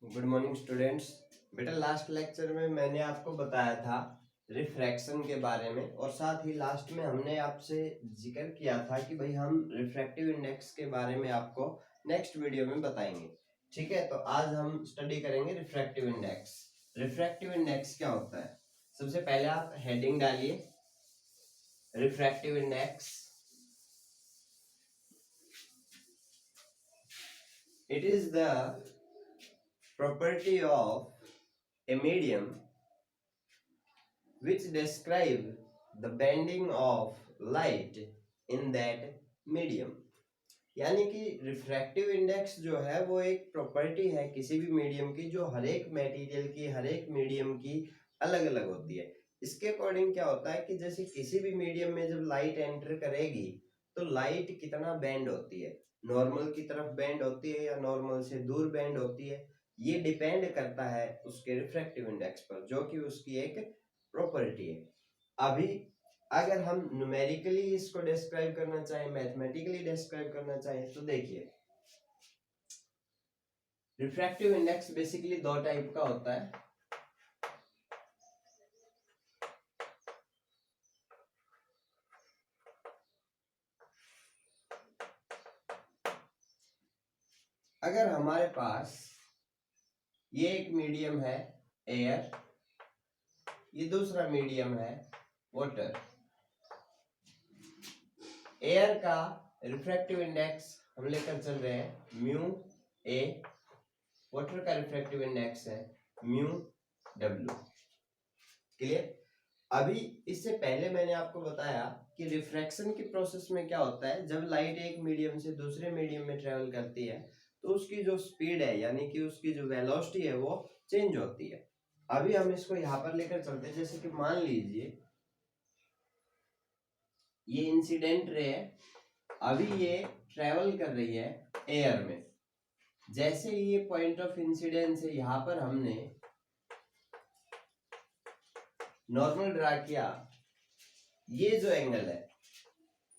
Good morning students. बेटा last lecture में मैंने आपको बताया था रिफ्रैक्शन के बारे में और साथ ही लास्ट में हमने आपसे जिक्र किया था कि भाई हम रिफ्रैक्टिव इंडेक्स के बारे में आपको नेक्स्ट वीडियो में बताएंगे। ठीक है, तो आज हम स्टडी करेंगे रिफ्रैक्टिव इंडेक्स। रिफ्रैक्टिव इंडेक्स क्या होता है? सबसे पहले आप हेडिंग डालिए refractive index. It is the property of a medium which describe the bending of light in that medium। यानी कि रिफ्रैक्टिव इंडेक्स जो है वो एक प्रॉपर्टी है किसी भी मीडियम की जो हर एक मटेरियल की हर एक मीडियम की अलग अलग होती है। इसके अकॉर्डिंग क्या होता है कि जैसे किसी भी मीडियम में जब लाइट एंटर करेगी तो लाइट कितना बेंड होती है, नॉर्मल की तरफ बेंड होती है या नॉर्मल से दूर बेंड होती है, ये डिपेंड करता है उसके रिफ्रैक्टिव इंडेक्स पर, जो कि उसकी एक प्रॉपर्टी है। अभी अगर हम न्यूमेरिकली इसको डिस्क्राइब करना चाहें, मैथमेटिकली डिस्क्राइब करना चाहें तो देखिए रिफ्रैक्टिव इंडेक्स बेसिकली दो टाइप का होता है। अगर हमारे पास ये एक मीडियम है एयर, ये दूसरा मीडियम है वाटर। एयर का रिफ्रैक्टिव इंडेक्स हम लेकर चल रहे हैं म्यू ए, वाटर का रिफ्रैक्टिव इंडेक्स है म्यू डब्ल्यू। क्लियर? अभी इससे पहले मैंने आपको बताया कि रिफ्रैक्शन की प्रोसेस में क्या होता है, जब लाइट एक मीडियम से दूसरे मीडियम में ट्रेवल करती है तो उसकी जो स्पीड है यानी कि उसकी जो वेलोसिटी है वो चेंज होती है। अभी हम इसको यहाँ पर लेकर चलते हैं। जैसे कि मान लीजिए ये इंसिडेंट रे है, अभी ये ट्रेवल कर रही है एयर में। जैसे ये पॉइंट ऑफ इंसिडेंस है, यहाँ पर हमने नॉर्मल ड्रा किया, ये जो एंगल है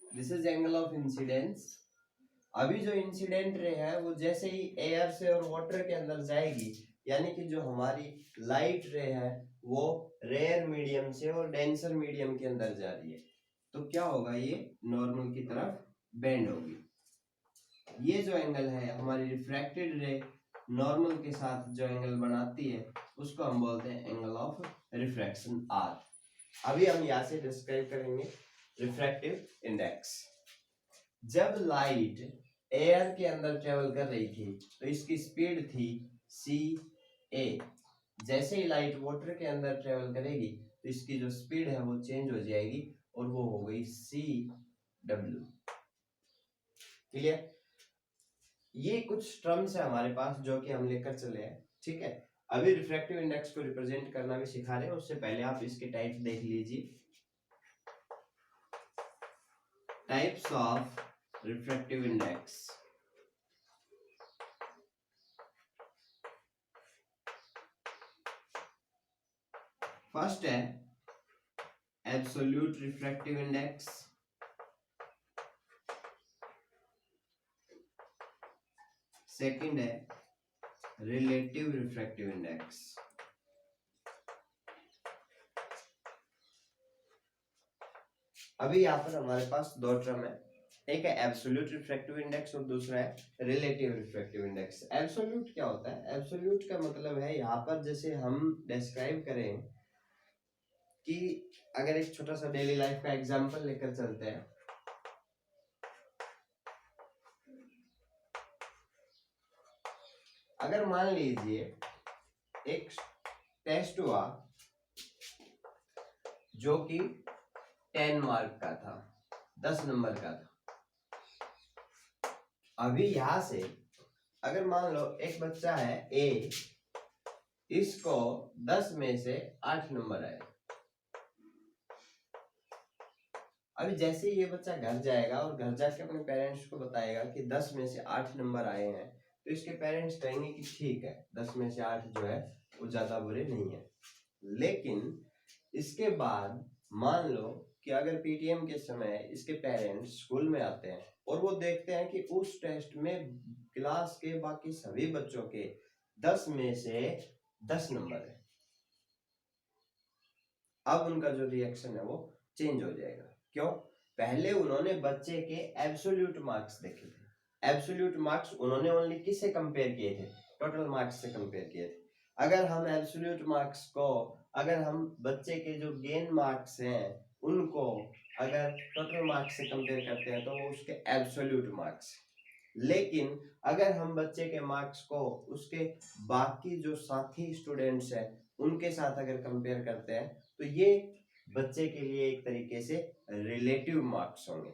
this is angle of incidence. अभी जो इंसिडेंट रे है वो जैसे ही एयर से और वाटर के अंदर जाएगी, यानी कि जो हमारी लाइट रे है वो रेयर मीडियम से और डेंसर मीडियम के अंदर जा रही है, तो क्या होगा, ये नॉर्मल की तरफ बेंड होगी। ये जो एंगल है हमारी रिफ्रैक्टेड रे नॉर्मल के साथ जो एंगल बनाती है उसको हम बोलते हैं एंगल ऑफ रिफ्रैक्शन आर। अभी हम यहाँ से डिस्क्राइब करेंगे रिफ्रैक्टिव इंडेक्स। जब लाइट एयर के अंदर ट्रेवल कर रही थी तो इसकी स्पीड थी सी ए। जैसे ही लाइट वाटर के अंदर ट्रेवल करेगी तो इसकी जो स्पीड है वो चेंज हो जाएगी और वो हो गई सी डब्ल्यू। क्लियर? ये कुछ टर्म्स है हमारे पास जो कि हम लेकर चले हैं। ठीक है, अभी रिफ्रैक्टिव इंडेक्स को रिप्रेजेंट करना भी सिखा रहे हैं, उससे पहले आप इसके टाइप्स देख लीजिए। Types of refractive index. First है एब्सोल्यूट रिफ्रैक्टिव इंडेक्स, सेकंड है रिलेटिव रिफ्रैक्टिव इंडेक्स। अभी यहाँ पर हमारे पास दो टर्म है, एक है एब्सोल्यूट रिफ्रैक्टिव इंडेक्स और दूसरा है रिलेटिव रिफ्रैक्टिव इंडेक्स। एब्सोल्यूट क्या होता है? एब्सोल्यूट का मतलब है यहाँ पर जैसे हम डिस्क्राइब करें कि अगर एक छोटा सा डेली लाइफ का एग्जांपल लेकर चलते हैं। अगर मान लीजिए एक टेस्ट हुआ जो कि 10 मार्क का था, 10 नंबर का था। अभी यहां से अगर मान लो एक बच्चा है ए, इसको 10 में से 8 नंबर आए। अभी जैसे ही ये बच्चा घर जाएगा और घर जाके अपने पेरेंट्स को बताएगा कि 10 में से 8 नंबर आए हैं, तो इसके पेरेंट्स कहेंगे कि ठीक है 10 में से 8 जो है वो ज्यादा बुरे नहीं है। लेकिन इसके बाद मान लो कि अगर पीटीएम के समय इसके पेरेंट्स स्कूल में आते हैं और वो देखते हैं कि उस टेस्ट में क्लास के बाकी सभी बच्चों के 10 में से 10 नंबर है, अब उनका जो रिएक्शन है वो चेंज हो जाएगा। क्यों? पहले उन्होंने बच्चे के एब्सोल्यूट मार्क्स देखे थे। एब्सोल्यूट मार्क्स उन्होंने ओनली किससे कंपेयर किए थे? टोटल मार्क्स से कंपेयर किए थे। अगर हम एब्सोल्यूट मार्क्स को, अगर हम बच्चे के जो गेन मार्क्स हैं उनको अगर टोटल मार्क्स से कंपेयर करते हैं तो वो उसके एब्सोल्यूट मार्क्स। लेकिन अगर हम बच्चे के मार्क्स को उसके बाकी जो साथी स्टूडेंट्स हैं उनके साथ अगर कंपेयर करते हैं तो ये बच्चे के लिए एक तरीके से रिलेटिव मार्क्स होंगे।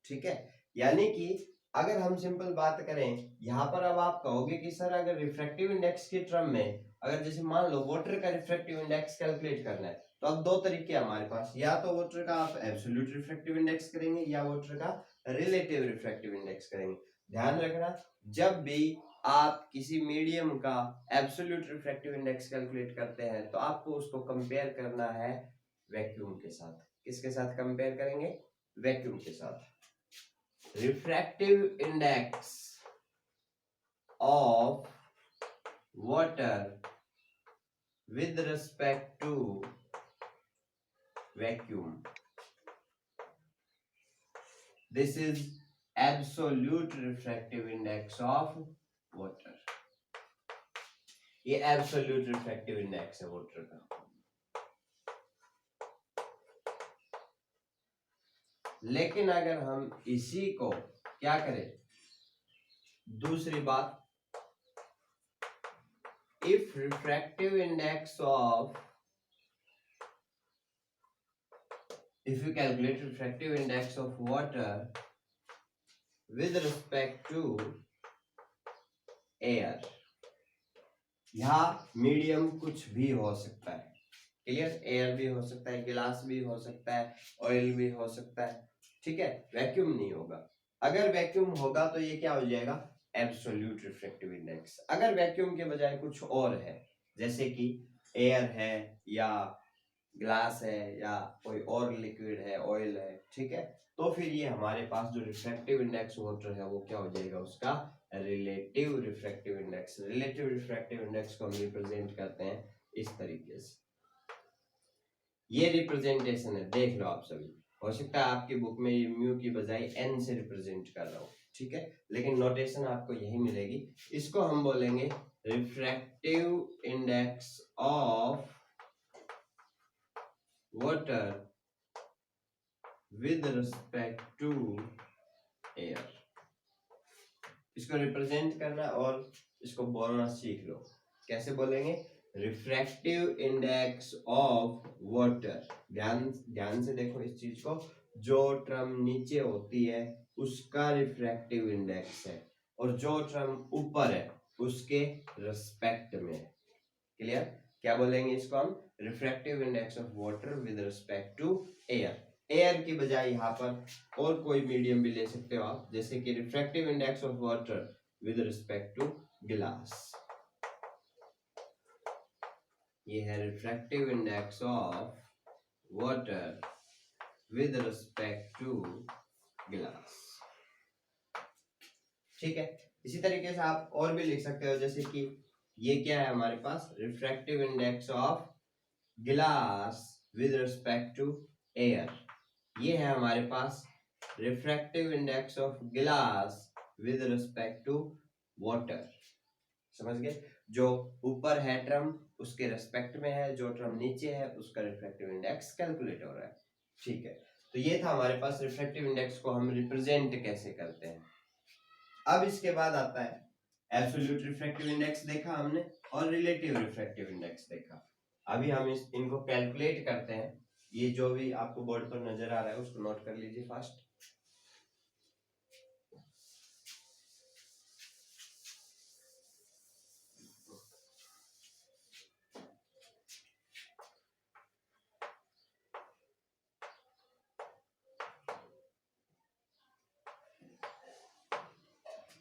ठीक है, यानी कि अगर हम सिंपल बात करें यहाँ पर, अब आप कहोगे कि सर अगर रिफ्रैक्टिव इंडेक्स के टर्म में, अगर जैसे मान लो वाटर का रिफ्रैक्टिव इंडेक्स कैलकुलेट करना है तो अब दो तरीके हैं हमारे पास, या तो वाटर का आप एब्सोल्यूट रिफ्रैक्टिव इंडेक्स करेंगे या वाटर का रिलेटिव रिफ्रैक्टिव इंडेक्स करेंगे। ध्यान रखना, जब भी आप किसी मीडियम का एब्सोल्यूट रिफ्रैक्टिव इंडेक्स कैलकुलेट करते हैं तो आपको उसको कंपेयर करना है वैक्यूम के साथ। किसके साथ कंपेयर करेंगे? वैक्यूम के साथ। Refractive index of water with respect to vacuum, this is absolute refractive index of water. ये एब्सोल्यूट रिफ्रैक्टिव इंडेक्स है वाटर का। लेकिन अगर हम इसी को क्या करें, दूसरी बात, if refractive index of, if you calculate refractive index of water with respect to air, यहाँ मीडियम कुछ भी हो सकता है, क्लियर? एयर भी हो सकता है, गिलास भी हो सकता है, ऑयल भी हो सकता है, ठीक है? वैक्यूम नहीं होगा। अगर वैक्यूम होगा तो ये क्या हो जाएगा? Absolute refractive index. अगर वैक्यूम के बजाय कुछ और है, जैसे कि एयर है या ग्लास है या कोई और लिक्विड है, ऑयल है, ठीक है, तो फिर ये हमारे पास जो रिफ्रैक्टिव इंडेक्स वाटर है वो क्या हो जाएगा? उसका relative refractive index. Relative refractive index को हम रिप्रेजेंट करते हैं इस तरीके से। ये रिप्रेजेंटेशन है, देख लो आप सभी। हो सकता है आपकी बुक में ये म्यू की बजाय एन से रिप्रेजेंट कर रहा हो, ठीक है, लेकिन नोटेशन आपको यही मिलेगी। इसको हम बोलेंगे refractive index of water with respect to air। इसको रिप्रेजेंट करना और इसको बोलना सीख लो। कैसे बोलेंगे? Refractive index of water. ध्यान से देखो इस चीज को, जो टर्म नीचे होती है उसका रिफ्रैक्टिव इंडेक्स है और जो टर्म ऊपर है उसके रिस्पेक्ट में। क्लियर? क्या बोलेंगे इसको हम? Refractive index of water with respect to air. Air की बजाय यहाँ पर और कोई मीडियम भी ले सकते हो आप, जैसे कि refractive index of water with respect to glass. ये है refractive index of water with respect to glass. ठीक है, इसी तरीके से आप और भी लिख सकते हो, जैसे कि ये क्या है हमारे पास? रिफ्रैक्टिव इंडेक्स ऑफ गिलास विद रिस्पेक्ट टू एयर। ये है हमारे पास रिफ्रैक्टिव इंडेक्स ऑफ गिलास विद रिस्पेक्ट टू वाटर। समझ गए? जो ऊपर है टर्म उसके रिस्पेक्ट में है, जो टर्म नीचे है उसका रिफ्रैक्टिव इंडेक्स कैलकुलेट हो रहा है। ठीक है, तो ये था हमारे पास रिफ्रैक्टिव इंडेक्स को हम रिप्रेजेंट कैसे करते हैं। अब इसके बाद आता है एब्सोल्यूट रिफ्रैक्टिव इंडेक्स देखा हमने और रिलेटिव रिफ्रैक्टिव इंडेक्स देखा। अभी हम इनको कैलकुलेट करते हैं। ये जो भी आपको बोर्ड पर नजर आ रहा है उसको नोट कर लीजिए फास्ट।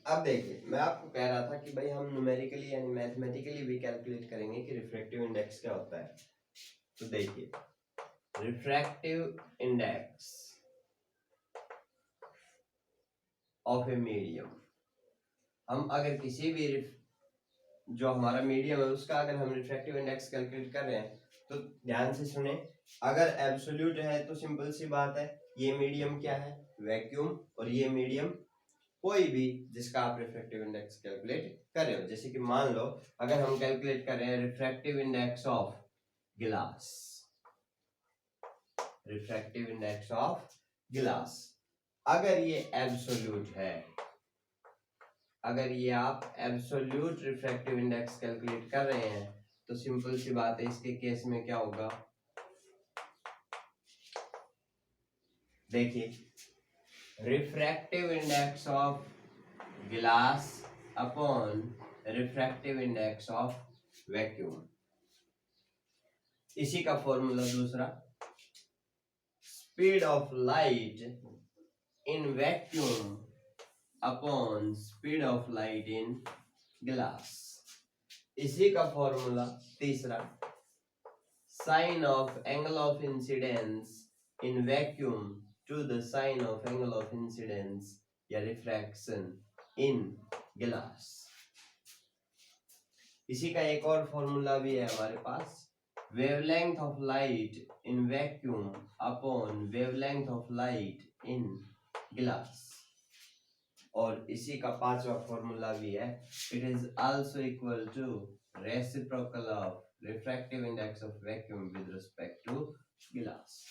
अब देखिए, मैं आपको कह रहा था कि भाई हम न्यूमेरिकली यानी मैथमेटिकली भी कैलकुलेट करेंगे कि रिफ्रैक्टिव इंडेक्स क्या होता है। तो देखिए, refractive index of a medium, हम अगर किसी भी जो हमारा मीडियम है उसका अगर हम रिफ्रैक्टिव इंडेक्स कैलकुलेट कर रहे हैं तो ध्यान से सुने, अगर एब्सोल्यूट है तो सिंपल सी बात है, ये मीडियम क्या है, वैक्यूम, और ये मीडियम कोई भी जिसका आप रिफ्रैक्टिव इंडेक्स कैलकुलेट कर रहे हो। जैसे कि मान लो अगर हम कैलकुलेट कर रहे हैं रिफ्रैक्टिव इंडेक्स ऑफ गिलास, रिफ्रैक्टिव इंडेक्स ऑफ गिलास, अगर ये एब्सोल्यूट है, अगर ये आप एब्सोल्यूट रिफ्रैक्टिव इंडेक्स कैलकुलेट कर रहे हैं तो सिंपल सी बात है, इसके केस में क्या होगा, देखिए refractive index of glass upon refractive index of vacuum, इसी का फॉर्मूला दूसरा, speed of light in vacuum upon speed of light in glass, इसी का फॉर्मूला तीसरा, sine of angle of incidence in vacuum to the sine of angle of incidence या refraction in glass, इसी का एक और फॉर्मूला भी है हमारे पास, wavelength of light in vacuum upon wavelength of light in glass, और इसी का पांचवा फॉर्मूला भी है, it is also equal to reciprocal of refractive index of vacuum with respect to glass.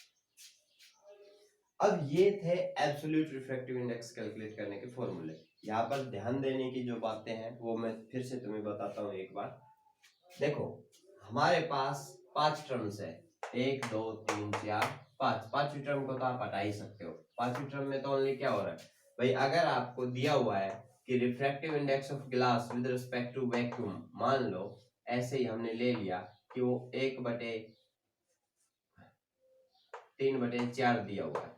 अब ये थे एब्सोल्यूट रिफ्रैक्टिव इंडेक्स कैलकुलेट करने के फॉर्मूले। यहाँ पर ध्यान देने की जो बातें हैं वो मैं फिर से तुम्हें बताता हूँ एक बार। देखो हमारे पास 5 टर्म्स है, 1 2 3 4 5, पांचवी टर्म को तो आप हटा ही सकते हो। पांचवी टर्म में तो ओनली क्या हो रहा है भाई, अगर आपको दिया हुआ है कि refractive index of glass with respect to vacuum, मान लो ऐसे ही हमने ले लिया कि वो 1/3/4 दिया हुआ है।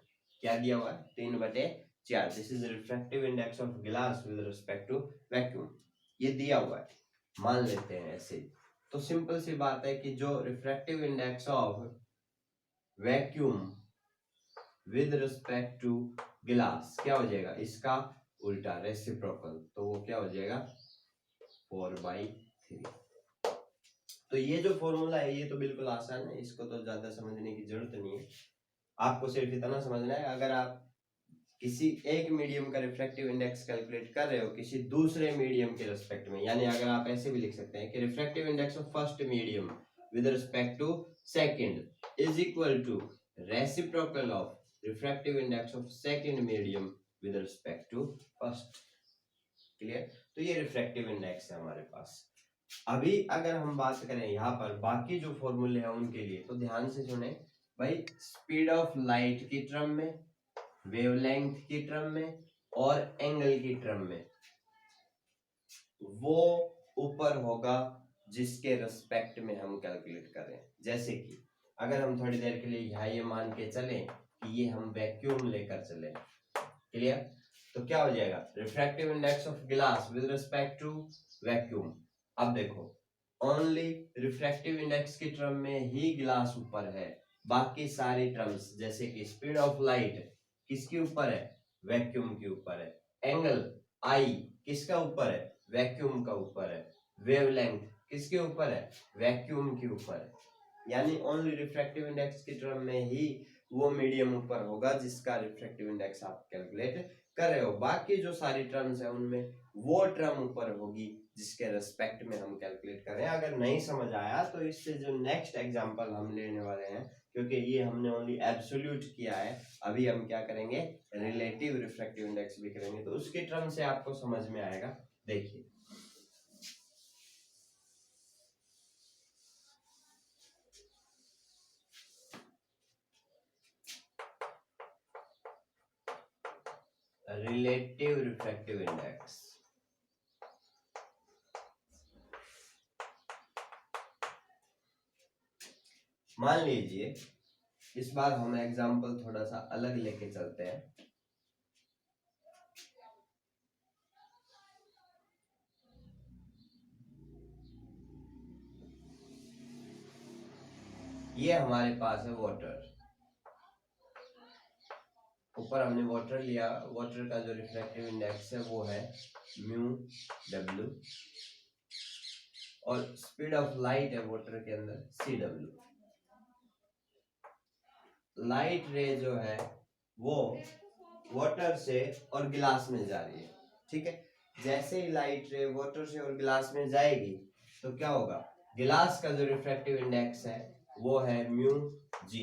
क्या दिया हुआ है, 3/4। This is refractive index of glass with respect to vacuum, ये दिया हुआ है, मान लेते हैं ऐसे। तो सिंपल सी बात है कि जो refractive index of vacuum with respect to glass क्या हो जाएगा, इसका उल्टा रेसिप्रोकल, तो वो क्या हो जाएगा 4/3। तो ये जो फॉर्मूला है ये तो बिल्कुल आसान है, इसको तो ज्यादा समझने की जरूरत नहीं है। आपको सिर्फ इतना समझना है, अगर आप किसी एक मीडियम का रिफ्रैक्टिव इंडेक्स कैलकुलेट कर रहे हो किसी दूसरे मीडियम के रिस्पेक्ट में, यानी अगर आप ऐसे भी लिख सकते हैं कि refractive index of first medium with respect to second is equal to reciprocal of refractive index of second medium with respect to first. Clear? तो ये रिफ्रैक्टिव इंडेक्स है हमारे पास। अभी अगर हम बात करें यहाँ पर बाकी जो फॉर्मूले हैं उनके लिए, तो ध्यान से सुने भाई, स्पीड ऑफ लाइट की टर्म में, वेवलेंथ की टर्म में और एंगल की टर्म में, वो ऊपर होगा जिसके रिस्पेक्ट में हम कैलकुलेट कर रहे हैं। जैसे कि अगर हम थोड़ी देर के लिए यहाँ ये मान के चले कि ये हम वैक्यूम लेकर चले, क्लियर? तो क्या हो जाएगा, refractive index of glass with respect to vacuum. अब देखो ओनली रिफ्रैक्टिव इंडेक्स की टर्म में ही ग्लास ऊपर है, बाकी सारी टर्म्स जैसे कि स्पीड ऑफ लाइट किसके ऊपर है, वैक्यूम के ऊपर है। एंगल आई किसका ऊपर है, वैक्यूम का ऊपर है। वेवलेंथ किसके ऊपर है, वैक्यूम के ऊपर है। यानी ओनली रिफ्रैक्टिव इंडेक्स की टर्म में ही वो मीडियम ऊपर होगा जिसका रिफ्रैक्टिव इंडेक्स आप कैलकुलेट कर रहे हो। बाकी जो सारी टर्म्स है उनमें वो टर्म ऊपर होगी जिसके रेस्पेक्ट में हम कैलकुलेट कर रहे हैं। अगर नहीं समझ आया तो इससे जो नेक्स्ट एग्जांपल हम लेने वाले हैं, क्योंकि ये हमने ओनली एब्सोल्यूट किया है, अभी हम क्या करेंगे रिलेटिव रिफ्रैक्टिव इंडेक्स भी करेंगे, तो उसके टर्म से आपको समझ में आएगा। देखिए रिलेटिव रिफ्रैक्टिव इंडेक्स, मान लीजिए इस बार हम एग्जांपल थोड़ा सा अलग लेके चलते हैं। ये हमारे पास है वाटर, ऊपर हमने वाटर लिया, वाटर का जो रिफ्रैक्टिव इंडेक्स है वो है म्यू डब्ल्यू, और स्पीड ऑफ लाइट है वाटर के अंदर CW। लाइट रे जो है वो वाटर से और गिलास में जा रही है, ठीक है। जैसे ही लाइट रे वाटर से और गिलास में जाएगी तो क्या होगा, गिलास का जो रिफ्रैक्टिव इंडेक्स है वो है म्यू जी,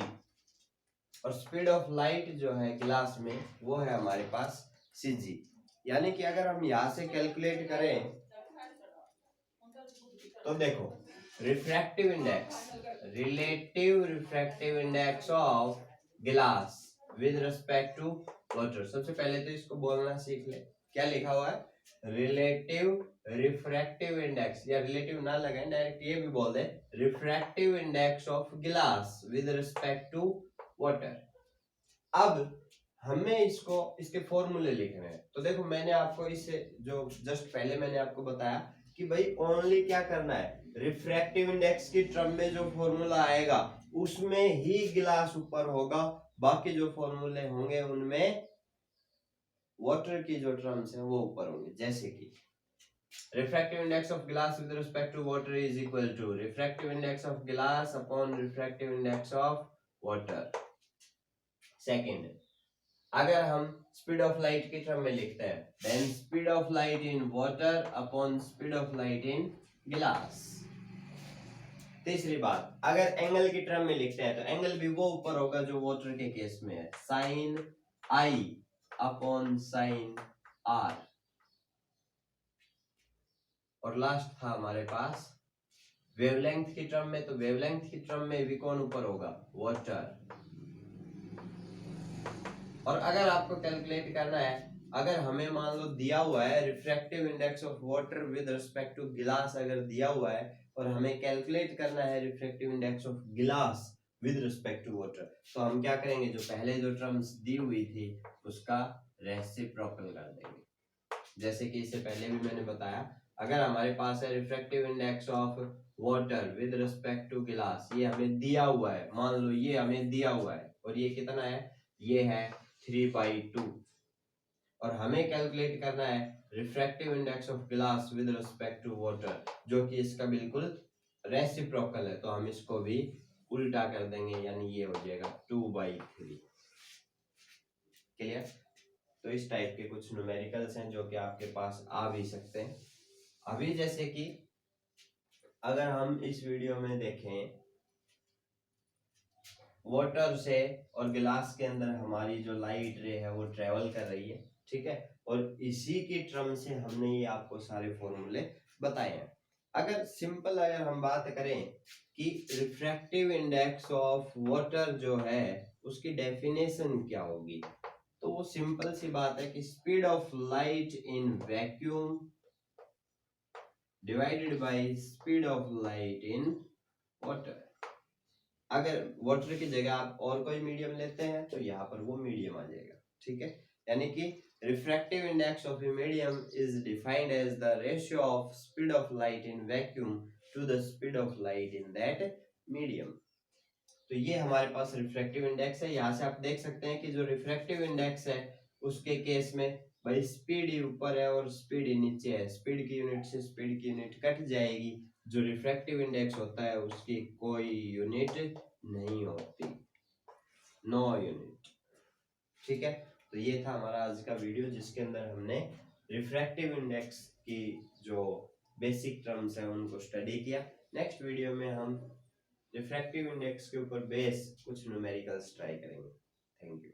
और स्पीड ऑफ लाइट जो है गिलास में वो है हमारे पास CG। यानी कि अगर हम यहाँ से कैलकुलेट करें तो देखो, refractive index, relative refractive index of गिलास विद रिस्पेक्ट टू वाटर। सबसे पहले तो इसको बोलना सीख ले, क्या लिखा हुआ है, रिलेटिव रिफ्रैक्टिव इंडेक्स, या रिलेटिव ना लगाए, डायरेक्ट ये भी बोल दे, रिफ्रैक्टिव इंडेक्स ऑफ गिलास विद रिस्पेक्ट टू वाटर। अब हमें इसको इसके फॉर्मूले लिखने हैं। तो देखो मैंने आपको इससे जो जस्ट पहले मैंने आपको बताया कि भाई ओनली क्या करना है, रिफ्रैक्टिव इंडेक्स की टर्म में जो फॉर्मूला आएगा उसमें ही गिलास ऊपर होगा, बाकी जो फॉर्मूले होंगे उनमें वाटर की जो टर्म्स है वो ऊपर होंगे। जैसे कि refractive index of glass with respect to water is equal to refractive index of glass upon refractive index of water। Second, अगर हम स्पीड ऑफ लाइट की टर्म में लिखते हैं, then speed of light in water upon speed of light in glass. तीसरी बात, अगर angle की टर्म में लिखते हैं तो एंगल भी वो ऊपर होगा जो वाटर के केस में है, sine i upon sine r. और लास्ट था हमारे पास वेवलेंथ की टर्म में, तो वेवलेंथ की टर्म में भी कौन ऊपर होगा, वाटर। और अगर आपको कैलकुलेट करना है, अगर हमें मान लो दिया हुआ है refractive index of water with respect to glass, अगर दिया हुआ है और हमें कैलकुलेट करना है रिफ्रैक्टिव इंडेक्स ऑफ गिलास विद रिस्पेक्ट टू वाटर, तो हम क्या करेंगे, जो पहले जो टर्म्स दी हुई थी उसका रेसिप्रोकल कर देंगे। जैसे कि इससे पहले भी मैंने बताया, अगर हमारे पास है refractive index of water with respect to glass, ये हमें दिया हुआ है, मान लो ये हमें दिया हुआ है और ये कितना है, ये है 3/2, और हमें कैलकुलेट करना है refractive index of glass with respect to water, जो कि इसका बिल्कुल रेसिप्रोकल है, तो हम इसको भी उल्टा कर देंगे, यानी ये हो जाएगा 2/3। क्लियर। तो इस टाइप के कुछ न्यूमेरिकल्स हैं जो कि आपके पास आ भी सकते हैं। अभी जैसे कि अगर हम इस वीडियो में देखें, वाटर से और गिलास के अंदर हमारी जो लाइट रे है वो ट्रेवल कर रही है, ठीक है, और इसी की टर्म से हमने ये आपको सारे फॉर्मूले बताए हैं। अगर सिंपल अगर हम बात करें कि रिफ्रैक्टिव इंडेक्स ऑफ वाटर जो है उसकी डेफिनेशन क्या होगी, तो वो सिंपल सी बात है कि speed of light in vacuum divided by speed of light in water. अगर वाटर की जगह आप और कोई मीडियम लेते हैं तो यहाँ पर वो मीडियम आ जाएगा, ठीक है। यानी कि refractive index of a medium is defined as the ratio of speed of light in vacuum to the speed of light in that medium. तो ये हमारे पास रिफ्रैक्टिव इंडेक्स है। यहाँ से आप देख सकते हैं कि जो रिफ्रैक्टिव इंडेक्स है उसके केस में भाई स्पीड ही ऊपर है और स्पीड ही नीचे है, स्पीड की यूनिट से स्पीड की यूनिट कट जाएगी, जो रिफ्रैक्टिव इंडेक्स होता है उसकी कोई यूनिट नहीं होती, नो यूनिट, ठीक है। तो ये था हमारा आज का वीडियो जिसके अंदर हमने रिफ्रैक्टिव इंडेक्स की जो बेसिक टर्म्स है उनको स्टडी किया। नेक्स्ट वीडियो में हम रिफ्रैक्टिव इंडेक्स के ऊपर बेस कुछ न्यूमेरिकल्स ट्राई करेंगे। Thank you.